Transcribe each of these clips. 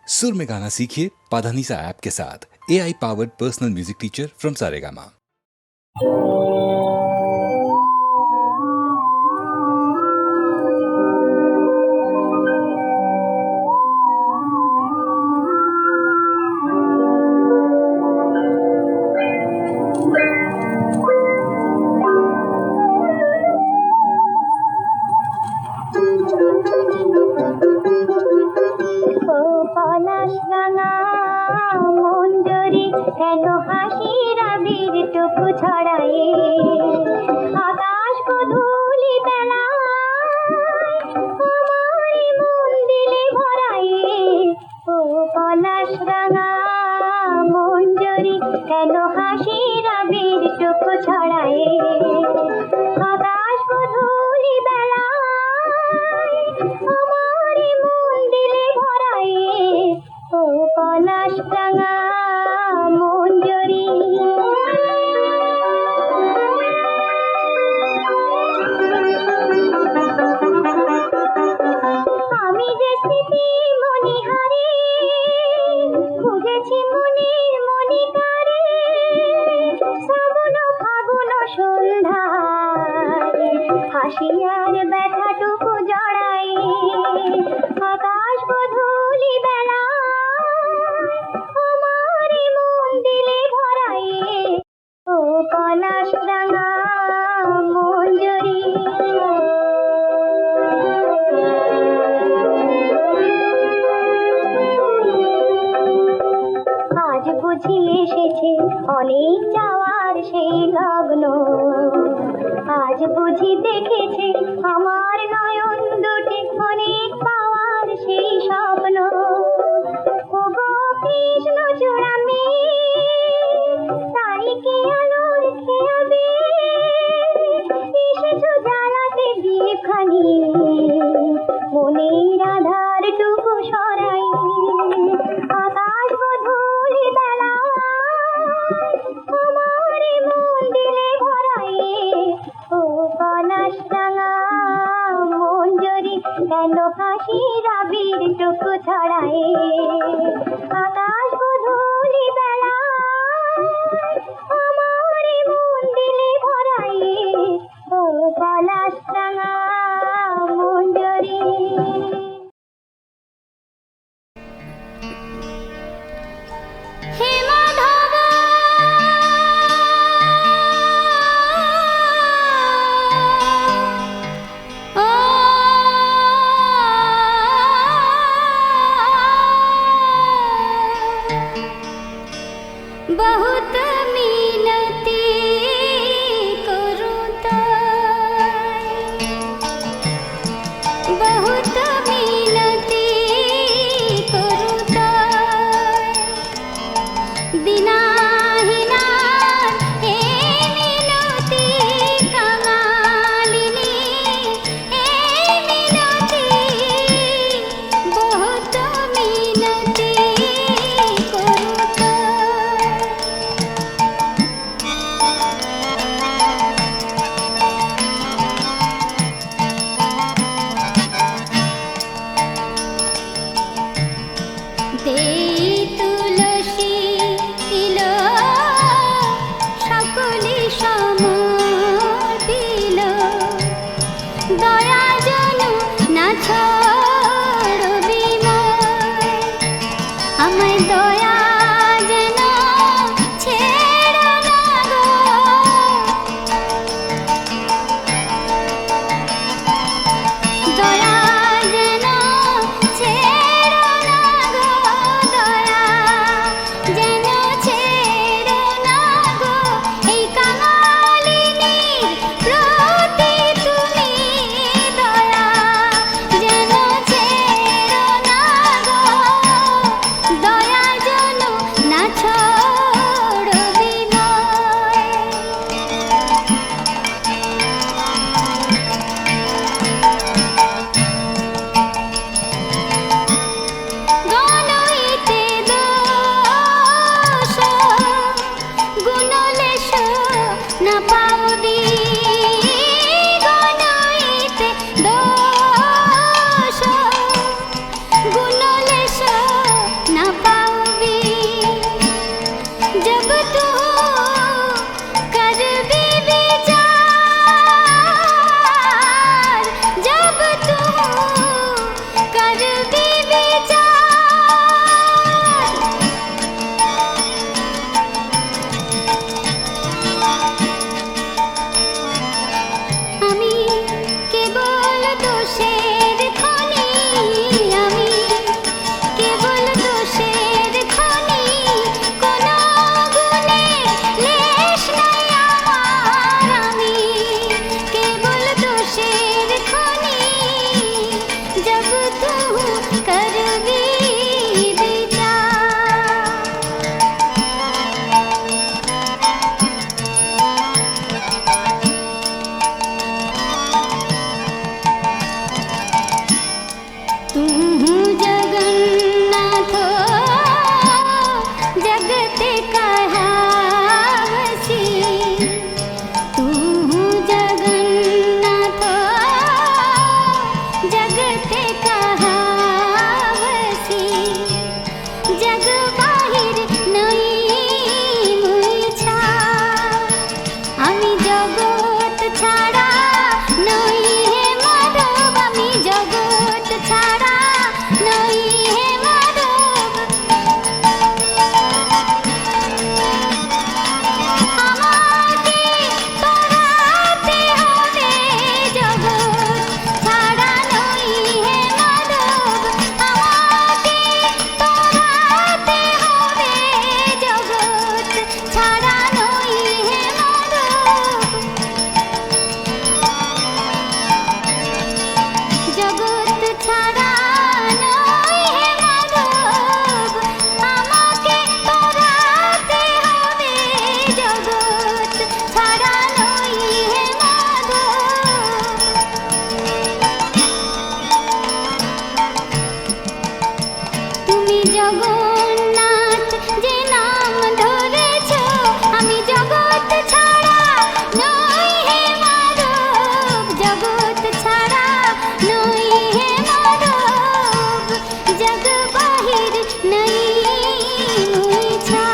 सुर में गाना सीखिए पाधानीसा ऐप के साथ। AI powered personal music teacher from Saregama. এত হাসির আবির টুকু ছড়ায়ে আকাশ ধূলি বেলায় আমার মন দিলে ভরায়ে ও পলাশ রাঙা মঞ্জরি কেন হাসির আবির টুকু ছড়ায়ে আকাশ ধূলি বেলায় আমার মন দিলে ভরায়ে ও পলাশ রাঙা আমি যে স্মৃতি মনিহারে খুঁজেছি মনের মনিকারে শ্রাবণ ফাগুন সন্ধ্যায় হাসি আর ব্যথাটুকু জড়াই আকাশ ধূলি বেলায় আমার মন দিলে ভরাই ও পলাশ রাঙা মঞ্জরি আজ বুঝি এসেছে অনেক যাওয়ার সেই লগ্ন আজ বুঝি দেখেছে আমার নয়ন দুটি অনেক পাওয়ার সেই স্বপ্ন ওগো কৃষ্ণ চূড়ামে তাই কি আলোর খেয়াবে এসেছো জ্বালাতে দীপখানি মনের আধার টুকু সরাই আকাশ ধূলি বেলায় আমার মন দিলে ভরাই ও পলাশ রাঙা মঞ্জরি কেন হাসির আবির টুকু ছড়াই আকাশ ধূলি বেলায় আমার মন দিলে ভরাই ও পলাশ রাঙা মঞ্জরি बहुत मिनती करूं बहुत मिनती करूं दिनाहिना ए मिनती कमालिनी ए मिनती बहुत मिनती करूं তুলসী তিল সকলে সমর্পিল দয়া জনু না ছড়বি আমায় দয়া যেন ছেড়ো না গো দয়া যেন ছেড়ো না গো দয়া যেন ছেড়ো না গো এই কাঙালিনীর প্রতি তুমি দয়া যেন ছেড়ো না গো দয়া যেন জগন্নাথ যে নাম ধরেছ, আমি জগৎ ছাড়া নই হে মাধব, জগৎ ছাড়া নই হে মাধব, জগ বাহির নই মুই ছা।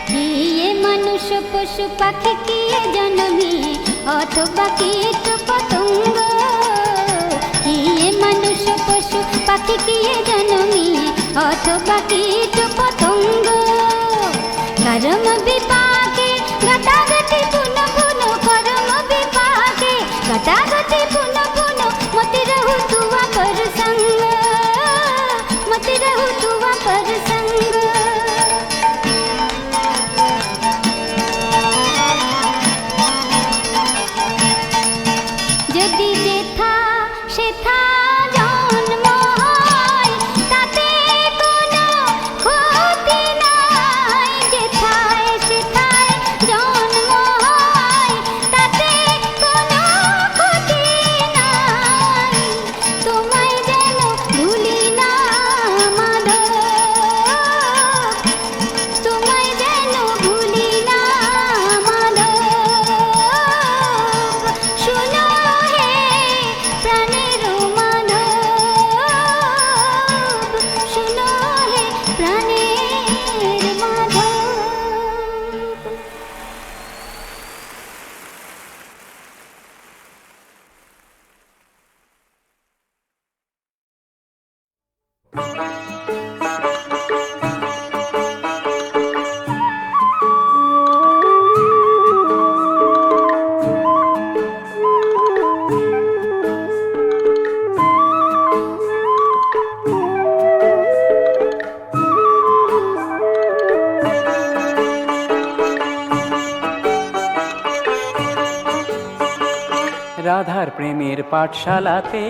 কিয়ে মানুষ পশু পাখি কিয়ে জন্মিয়ে অথবা কীট পতঙ্গ, কিয়ে মানুষ পশু পাখি কিয়ে জন্মিয়ে অথবা কীট পতঙ্গ, কর্ম বিপাকে গতাগতি পুন পুন, কর্ম বিপাকে গতাগতি পুন পুন, মতি रहु तुआ पर संग, मति रहु तुआ पर संग। যদি যেথা সেথা জন্ম হয় তাতে কোনো ক্ষতি নাই, যেথায় সেথায় জন্ম হয় তাতে কোনো ক্ষতি নাই, তোমায় যেন ভুলি না মাধব, তোমায় যেন ভুলি না মাধব, শুনো হে প্রাণের মাধব, শুনো হে প্রাণের মাধব। রাধার প্রেমের পাঠশালাতে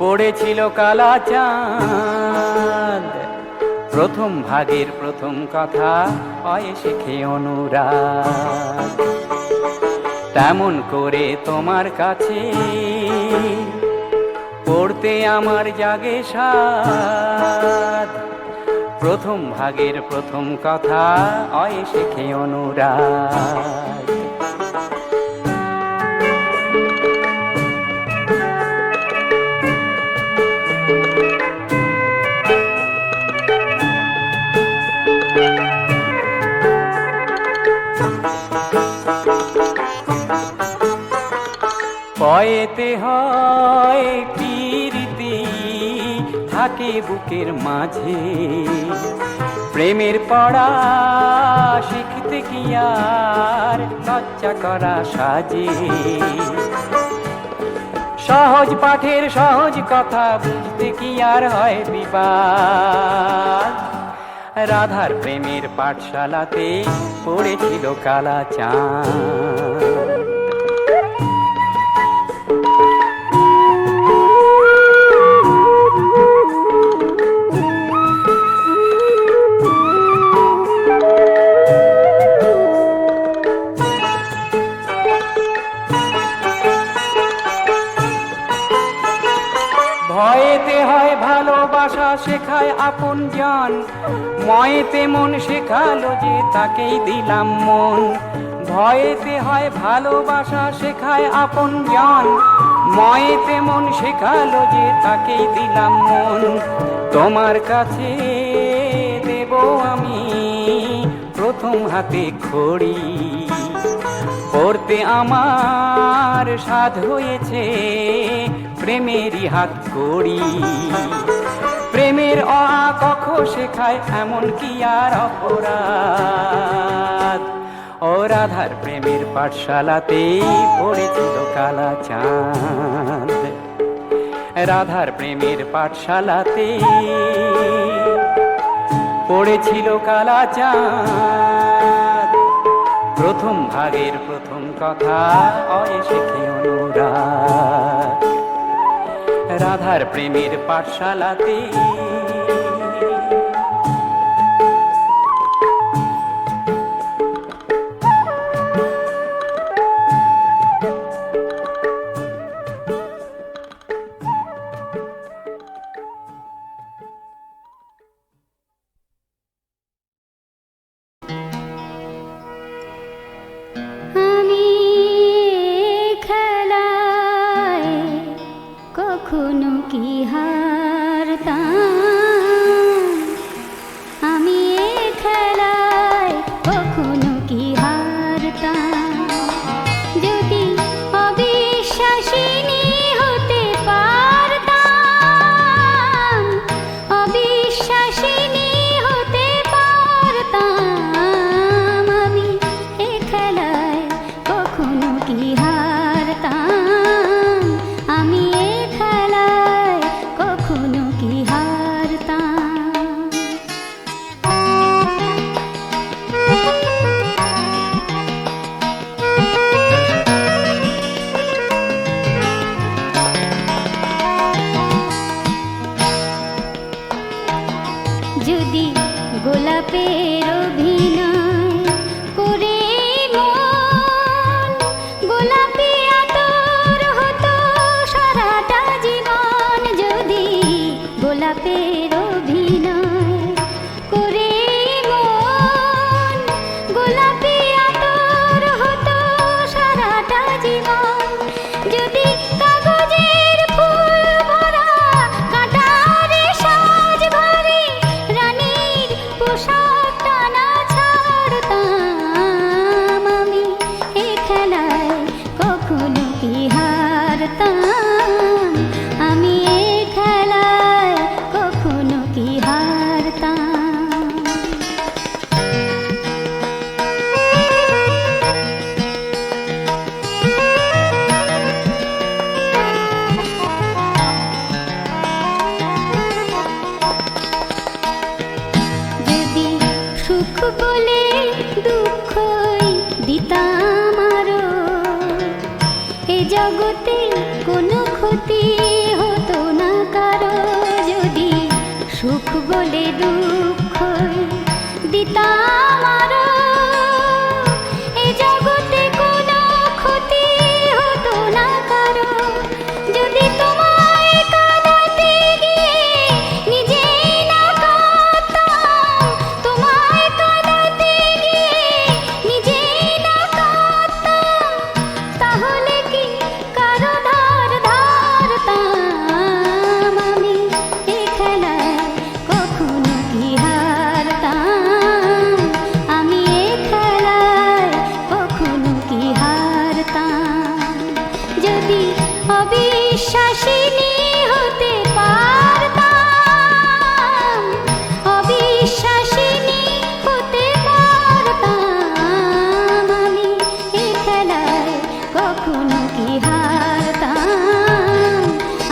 পড়েছিল কালা চাঁদ, প্রথম ভাগের প্রথম কথা হয় শেখে অনুরাগ, তেমন করে তোমার কাছে পড়তে আমার জাগে সাধ, প্রথম ভাগের প্রথম কথা হয় শেখে অনুরাগ। পয়েতে হয় প্রীতি থাকে বুকের মাঝে, প্রেমের পড়া শিখতে কি আর লজ্জা করা সাজে, সহজ পাঠের সহজ কথা বুঝতে কি আর হয় বিবাদ, রাধার প্রেমের পাঠশালাতে পড়েছিল কালা চাঁদ। ভয়েতে হয় ভালোবাসা শেখায় আপন জন, ময়েতে মন শেখালো যে তাকেই দিলাম মন, ভয়েতে হয় ভালোবাসা শেখায় আপন জন, ময়েতে মন শেখালো যে তাকেই দিলাম মন, তোমার কাছে দেব আমি প্রথম হাতে খড়ি, পড়তে আমার সাধ হয়েছে প্রেমেরই হাত কড়ি, প্রেমের অ আ ক খ শেখায় এমন কি আর অপরাধ, ও রাধার প্রেমের পাঠশালাতে পড়েছিল কালা চাঁদ, রাধার প্রেমের পাঠশালাতে পড়েছিল কালা চাঁদ, প্রথম ভাগের প্রথম কথা অয়ে শেখে অনুরাগ, রাধার প্রেমের পাঠশালাতে। কি হারতাম আমি এ খেলায়, কখনো কি হারতাম। যদি অবিশ্বাসিনী হতে পারতাম, অবিশ্বাসিনী হতে পারতাম, আমি এ খেলায় কখনো কি হারতাম, আমি এ খেলায় কখনো কি হারতাম। যদি গোলাপের অভিনয় করে মন গোলাপি আতর হতো সারাটা জীবন, যদি গোলাপের অভিনয় করে মন গোলাপি আতর হতো সারাটা জীবন, যদি কাগজের ফুল ভরা কাঁটারে সাজ ঘরে রানীর পোশাকটা না ছাড়তাম, আমি এ খেলায় কখনো কি হারতাম, আমি এ খেলায় কখনো কি হারতাম। যদি সুখ বলে দুঃখই দিতাম আরো, এ জগতে কোনো ক্ষতি হতো না কারো, যদি সুখ বলে দুঃখই দিতাম আরো, এ জগতে কোনো ক্ষতি হতো না কারো, যদি তোমায় কাঁদাতে গিয়ে নিজে না কাঁদতাম, তোমায় কাঁদাতে গিয়ে নিজে না কাঁদতাম, তাহলে কি কারো ধার ধারতাম, আমি এ খেলায় কখনো কি হারতাম, আমি এ খেলায় কখনো কি হারতাম। যদি অবিশ্বাসিনী হতে পারতাম, অবিশ্বাসিনী হতে পারতাম, আমি এ খেলায় কখনো কি হারতাম,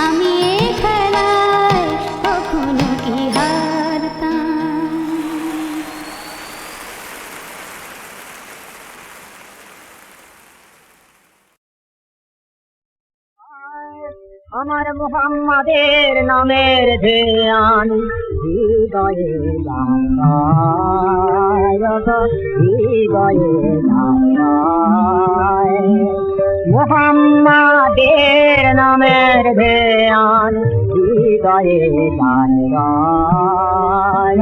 আমি এ খেলায় কখনো কি হারতাম। আমার মোহাম্মদের নামের ধ্যান হৃদয়ে জাগায়, হৃদয়ে জাগায়। মোহাম্মদের নামের ধ্যান হৃদয়ে জাগায়,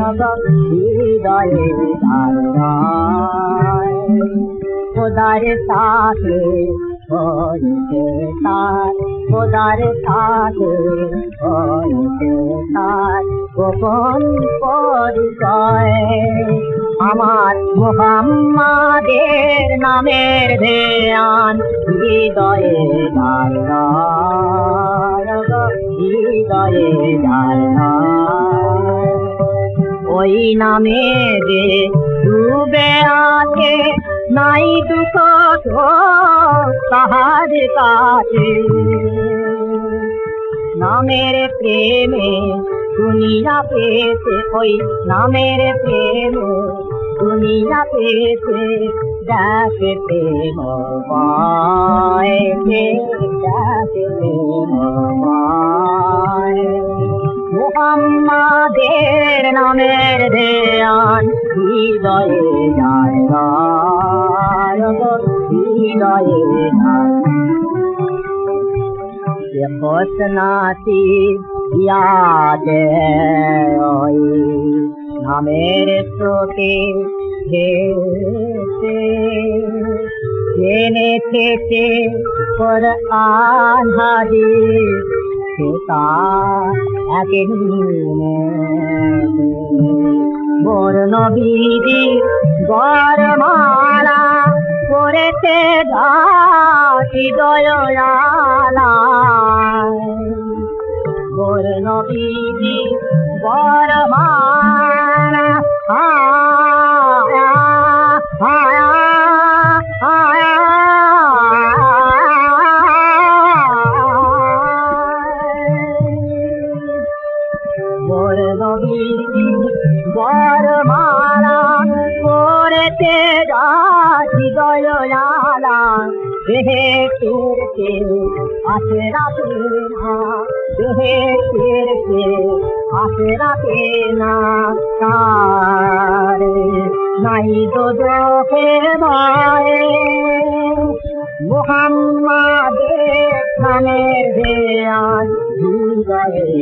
হৃদয়ে জাগায়। খোদার সাথে হইতে তার, খোদার সাথে হইতে তার গোপন পরিচয়। আমার মোহাম্মদের নামের ধ্যান হৃদয়ে জাগায়, হৃদয়ে জাগায়। ওই নামে যে ডুবে আছে নাই দুঃখ তাহার কাছে, নামের প্রেমে দুনিয়া পেয়েছে, ওই নামের প্রেমে দুনিয়া পেয়েছে, দেখে প্রেম পায়, দেখে প্রেম পায়। মোহাম্মদের নামের ধ্যান হৃদয়ে জাগায়, হৃদয়ে জাগায়। হোসনাতি याद নামের স্রোতে ভেসে জেনে থেকে কোরআন হাদিস সেটা একেদিনে বর্ণ বিধি গরমালা করেছে হৃদয় বর্ণ বিধি গরমালা বরমালা করেছে হৃদয় দেহে ফিরতে আসে রাতে না দেহে ফিরতে আসে রাতে না তার নাই তো চোখে ভয়ে মুহাম্মাদের নামের ধ্যান হৃদয়ে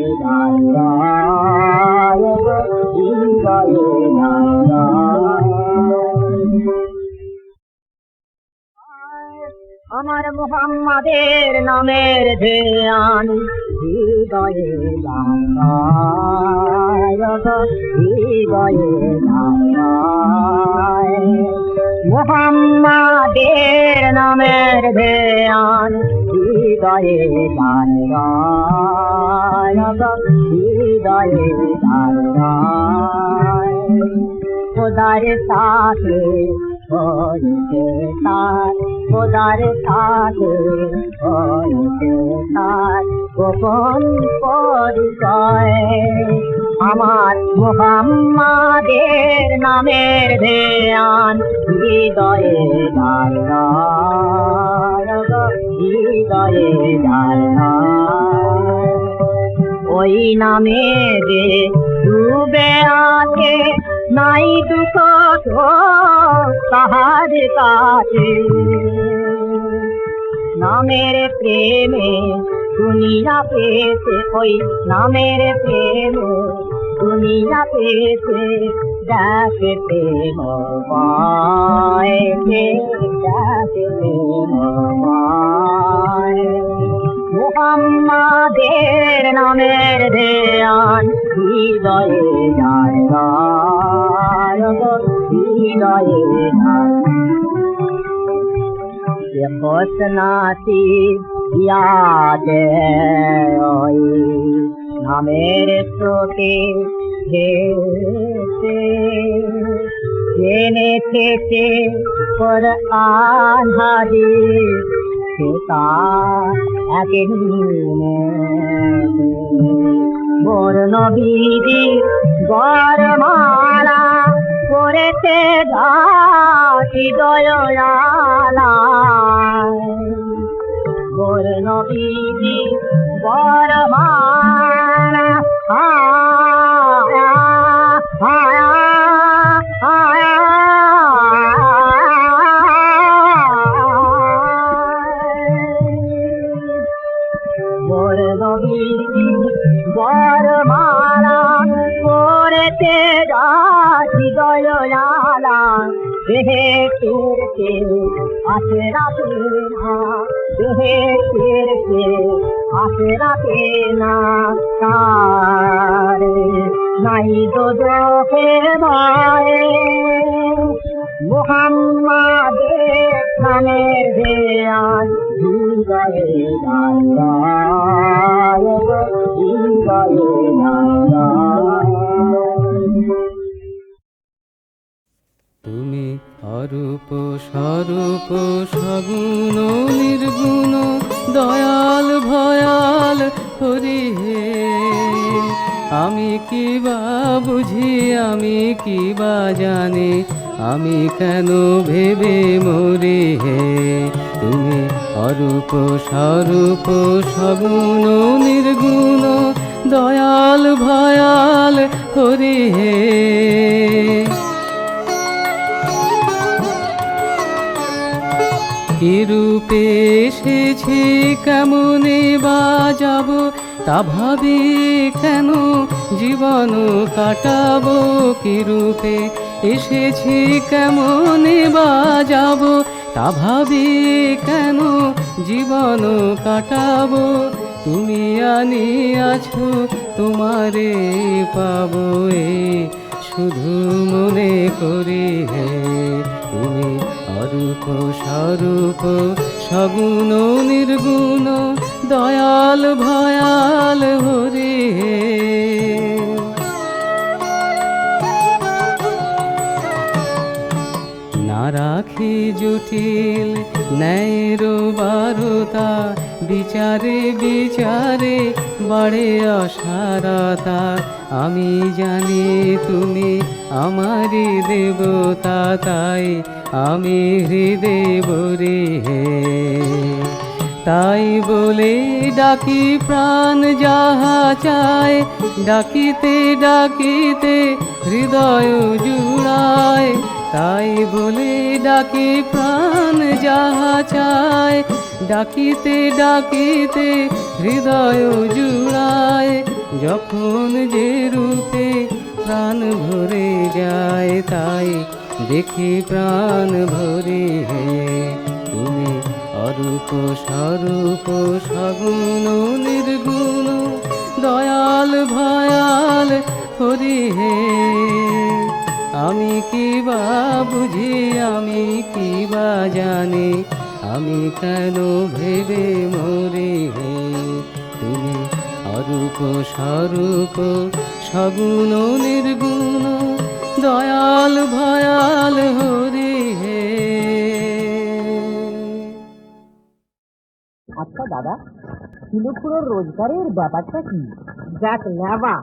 আমার মুহাম্মাদের নামের ধ্যান হৃদয়ে হৃদয়ে মুহাম্মাদের নামের ধ্যান হৃদয়ে হৃদয়ে খোদার সাথে হইতে তার খোদার সাথে হইতে তার গোপন পরিচয় আমার মুহাম্মাদের নামের ধ্যান হৃদয়ে হৃদয়ে ওই নামে যে ডুবে আছে নাই দুঃখ তাহার কাছে নামের প্রেমে দুনিয়া পেতে ওই নামের প্রেমে দুনিয়া পেতে দেখতে মোবাইল দেখতে মোবাইল মুহাম্মাদের নামের ধ্যান হৃদয়ে হৃদয়ে ये होसनाती याद ना मेरे सोते जेने थे कुरान हादीस সেটা একেদিনে বর্ণ বিধি গরমালা করেছে হৃদয় বর্ণ বিধি গরমালা বরমালা করেছে হৃদয় দেহে ফিরতে আসে রাতে না দেহে ফিরতে আসে রাতে না তার নাই তো চোখে ভয়ে মুহাম্মাদের নামের ধ্যান হৃদয়ে তুমি অরূপ স্বরূপ সগুণ নির্গুণ দয়াল ভয়াল হরি হে আমি কি বা বুঝি আমি কি বা জানি আমি কেন ভেবে মরি হে তুমি অরূপ স্বরূপ সগুণ নির্গুণ দয়াল ভয়াল হরি হে কি রূপে এসেছি কেমনে বাজাব তা ভাবি কেন জীবন কাটাবো কি রূপে এসেছি কেমনে বাজাব তা ভাবি কেন জীবন কাটাবো তুমি আনিয়াছো তোমারে পাবো শুধু মনে করি হে তুমি অরূপ স্বরূপ সগুণ নির্গুণ দয়াল ভয়াল হরি হে না রাখি জটিল ন্যায়ের বারতা বিচারে বিচারে বাড়ে অসারতা আমি জানি তুমি আমারই দেবতা তাই আমি হৃদয় বরি হে তাই বলে ডাকি প্রাণ যাহা চায় ডাকিতে ডাকিতে হৃদয় জুড়ায় তাই বলে ডাকি প্রাণ যাহা চায় ডাকিতে ডাকিতে হৃদয় জুড়ায় যখন যে রূপে প্রাণ ভরে যায় তাই দেখি প্রাণ ভরে হে তুমি অরূপ স্বরূপ সগুণ নির্গুণ দয়াল ভয়াল হরি হে আমি কি বা বুঝি আমি কি বা জানি আমি কেন ভেবে মরি হে তুমি অরূপ স্বরূপ সগুণ নির্গুণ দয়াল ভয়াল হরি হে আচ্ছা দাদা, শিলুখুড়োর রোজগারের ব্যাপারটা কি? দেখ নেবা,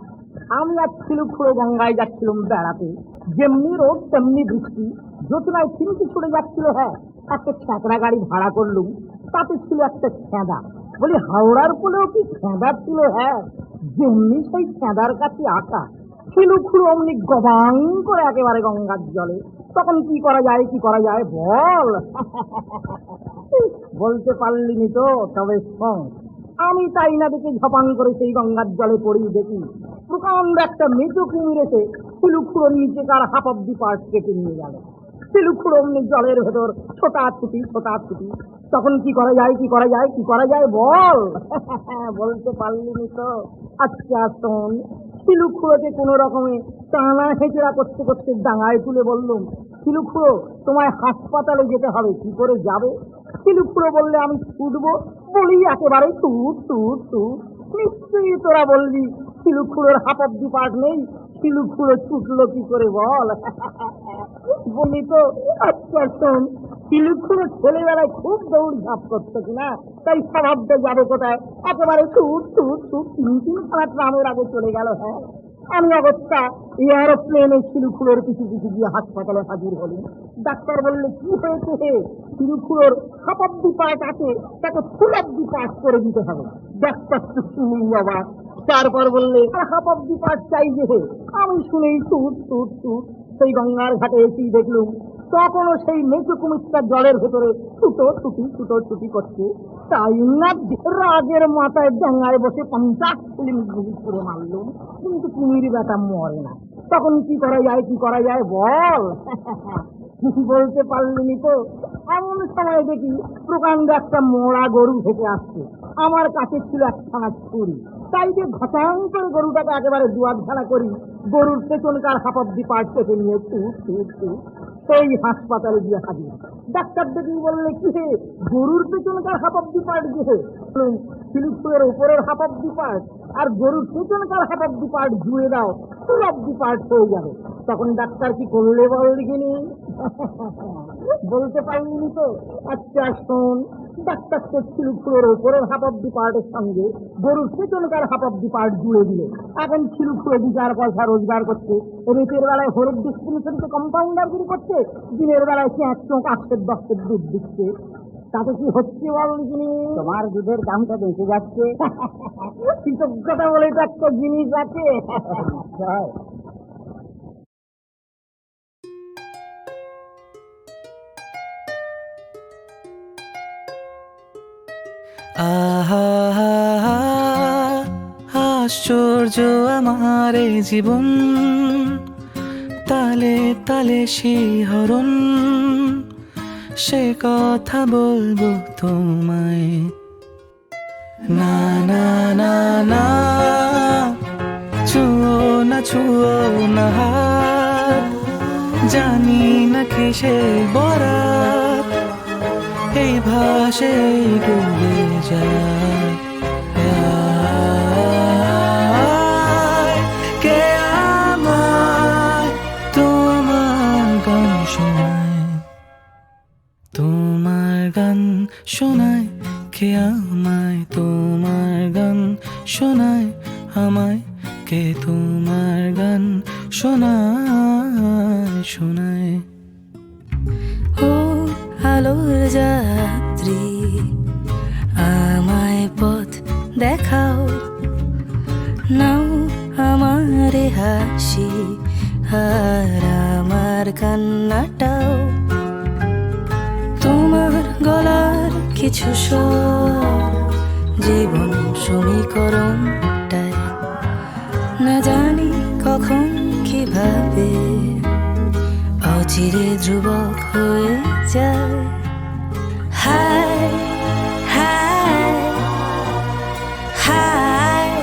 আমি আর শিলুখুড়ো গঙ্গায় যাচ্ছিলাম বেড়াতে, যেমনি রোদ তেমনি বৃষ্টি, যতনায় ফিরতি ছুটে যাচ্ছিল। হ্যাঁ, একটা ছ্যাঁকড়া গাড়ি ভাড়া করলুম, তাতে ছিল একটা খেঁদা। বলি হাওড়ার পোলেও কি খেঁদা ছিল? হ্যাঁ, যেমনি সেই খেঁদার কাছে আঁকা শিলুখুড়ো অমনি গবাং করে একেবারে গঙ্গার জলে। তখন কি করা যায়, কি করা যায় বল? বলতে পারলিনি তো, তবে শোন। আমি তাই না দেখে ঝপাং করে সেই গঙ্গার জলে পড়ি, দেখি প্রকাণ্ড একটা মৃত্যু কুমির এসে শিলুখুড়োর নিচেকার হাফ অব দি পার্ট কেটে নিয়ে গেল। শিলুখুড়ো অমনি জলের ভেতর ছোটাছুটি ছোটাছুটি। তখন কি করা যায়, কি করা যায়, কি করা যায় বল? বলতে পারলিনি তো। আচ্ছা শোন, শিলুখুড়োকে কোনো রকমে টানা হেঁচড়া করতে করতে ডাঙায় তুলে বললুম, শিলুখুড়ো তোমায় হাসপাতালে যেতে হবে, কি করে যাবে? শিলুখুড়ো বললে আমি ছুটবো, বলি একেবারে টুট টুট টুট। নিশ্চয়ই তোরা বলবি শিলুখুড়োর হাফ অব দি পার্ট নেই, শিলুখুড়ো ছুটলো কি করে বল? বলি তো। আচ্ছা শোন, শিলুখুড়ো ছেলেবেলায় খুব দৌড় ঝাঁপ করতো কিনা, তাই স্বভাবটা যাবে কোথায়, একেবারে টুট টুট টুট। তিন খানা ট্রামের আগে চলে গেল। হ্যাঁ, আমি অবস্থা এয়ারোপ্লেনে শিলুখুড়োর পিছু পিছু গিয়ে হাসপাতালে হাজির হলি। ডাক্তার বললে কি হয়েছে হে? শিলুখুড়োর হাফ অব দি পার্ট আছে, তাকে ফুল অব দি পার্ট করে দিতে হবে। ডাক্তার তো শুনি বাবা, তারপর বললে হাফ অব দি পার্ট চাই যে হে। আমি শুনেই টুট টুট টুট সেই গঙ্গার ঘাটে এসেই দেখলুম তখনও সেই মেচু কুমিরটা জলের ভেতরে ছুটো ছুটি ছুটো ছুটি করছে। তাই না রাগের মাথায় ডাঙায় বসে 50 ফিল্ম গুলি করে মারলুম, কিন্তু কুমির বেটা মরে না। তখন কি করা যায়, কি করা যায় বল? বলতে পারলিনি তো। এমন সময় দেখি প্রকাণ্ড একটা মরা গরু হেঁটে আসছে। আমার কাছে ছিল একখানা ছুরি, তাই যে ঘটাং করে গরুটাকে একেবারে দুয়ার ঝাড়া করি, গরুর পেছনকার হাফ অব দি পার্ট কেটে নিয়ে সেই হাসপাতালে গিয়ে হাজির। ডাক্তার দেখি বললে কি হে, গরুর পেছনকার হাফ অব দি পার্ট যে শিলুখুড়োর উপরের হাফ অব দি পার্ট আর গরুর পেছনকার হাফ অব দি পার্ট জুড়ে দাও, ফুল অব দি পার্ট হয়ে যাবে। তখন ডাক্তার কি করলে বল দেখিনি? বলতে পারিনি তো। আচ্ছা শোন, ডাক্তার তো শিলুখুড়োর উপরের হাফ অব দি পার্টের সঙ্গে গরুর পেছনকার হাফ অব দি পার্ট জুড়ে দিলে। এখন শিলুখুড়ো 2-4 পয়সা রোজগার করছে, রেতের বেলায় হলুদ ডিস্ট্রিবিউশনকে কম্পাউন্ডারগিরি করছে, দিনের বেলায় 5 চোখ 8 দুধ দিচ্ছে। তাতে কি হচ্ছে বল দেখিনি? তোমার দুধের দামটা বেঁচে যাচ্ছে। কৃতজ্ঞতা বলে তো একটা জিনিস আছে। আহা আশ্চর্য আমার এই জীবন, তালে তালে শিহরণ, সে কথা বলবো তোমায়। না না না না, ছুঁয়ো না ছুঁয়ো না হাত, জানি না কিসের বরাত, এই ভাষায় ডুবে যায়। কে আমায় তোমার গান শোনায়, তোমার গান শোনায়, কে আমায় তোমার গান শোনায়, আমায় কে তোমার গান শোনায় শোনায়। ও আলোর যাত্রী, আমায় পথ দেখাও, নাও আমার হাসি আর আমার কান্নাটাও, তোমার গলার কিছু স্বর জীবন সমীকরণটায়, না জানি কখন কিভাবে অচিরে ধ্রুবক হয়ে যায়। হায় হায় হায়,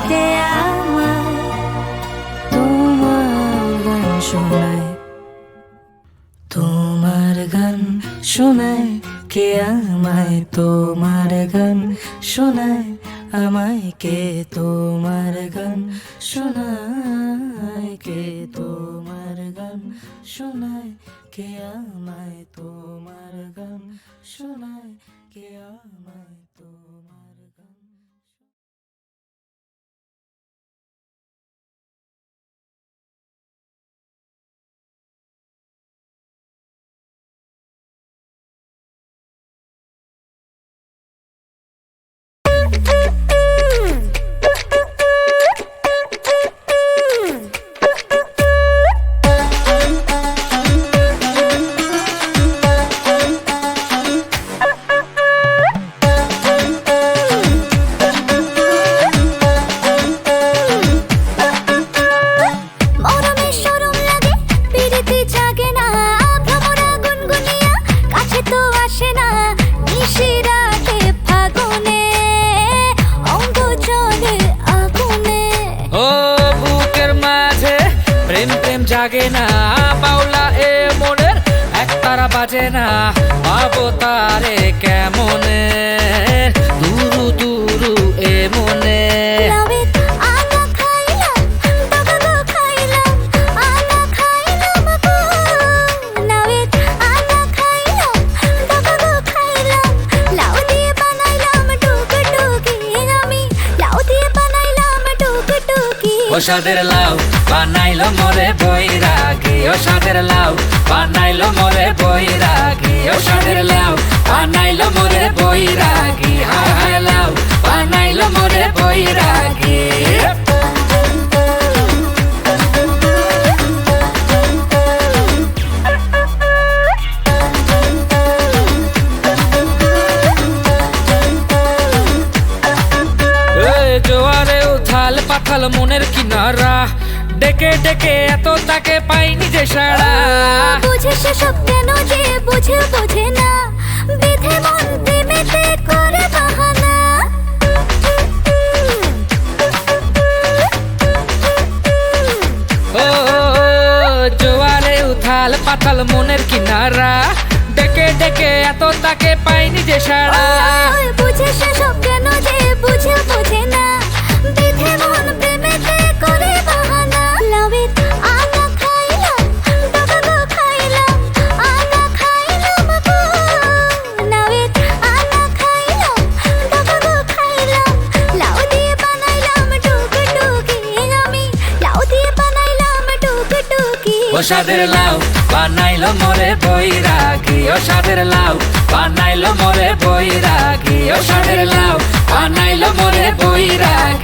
কে আমায় তোমার গান শোনায়, তোমার গান শোনায়, কে আমায় তোমার গান শোনায়, আমায় কে তোমার গান শোনায়, কে তোমার গান শোনায়, কে আমায় তোমার গান শোনায়, কে আমায় তোমার গান। মরমে শরম লাগে, পিরিতি জাগে না, ভ্রমরা গুনগুনিয়া কাছে তো আসে না, নিশিরাতে ফাগুনে অঙ্গ চলে আগুনে। ও বুকের মাঝে প্রেম প্রেম জাগে না, বাউলা এ মনের একতারা বাজে না, পাবো তারে কেমনে দুরু দুরু এ মনে। লাউয়ের আলা খাইলাম, বাবা গো খাইলাম, আলা খাইলাম গো। লাউয়ের আলা খাইলাম, বাবা গো খাইলাম, লাউ দিয়ে বানাইলাম টুকটুকি, আমি লাউ দিয়ে বানাইলাম টুকটুকি। ও সাদের লাউ বানাইলো মোরে বৈরাগী, ও সাদের লাউ বানাইলো মোরে বৈরাগী, ও সাদের লাউ বানাইলো মোরে বৈরাগী, হায় হায় লাউ বানাইলো মোরে বৈরাগী। জোয়ারে উথাল পাথাল মনের কিনারা, ডেকে ডেকে এত তাকে পাইনি যে সারা। বুঝে সে সব কেন যে বুঝে বোঝে না, বেঁধে মন প্রেমেতে করে বাহানা। ও জোয়ারে উথাল পাথাল মনের কিনারা, ডেকে ডেকে এত তাকে পাইনি যে সারা। বুঝে সে সব কেন যে বুঝে বোঝে না, বেঁধে মন প্রেমেতে করে বাহানা। লাউয়ের আলা খাইলাম, বাবা গো খাইলাম, আলা খাইলাম গো। লাউয়ের আলা খাইলাম, বাবা গো খাইলাম, লাউ দিয়ে বানাইলাম টুকটুকি, আমি লাউ দিয়ে বানাইলাম টুকটুকি। ও সাদের লাউ বানাইলো মোরে বৈরাগী, ও সাদের লাউ বানাইলো মোরে বৈরাগী, ও সাদের লাউ বানাইলো মোরে বৈরাগী।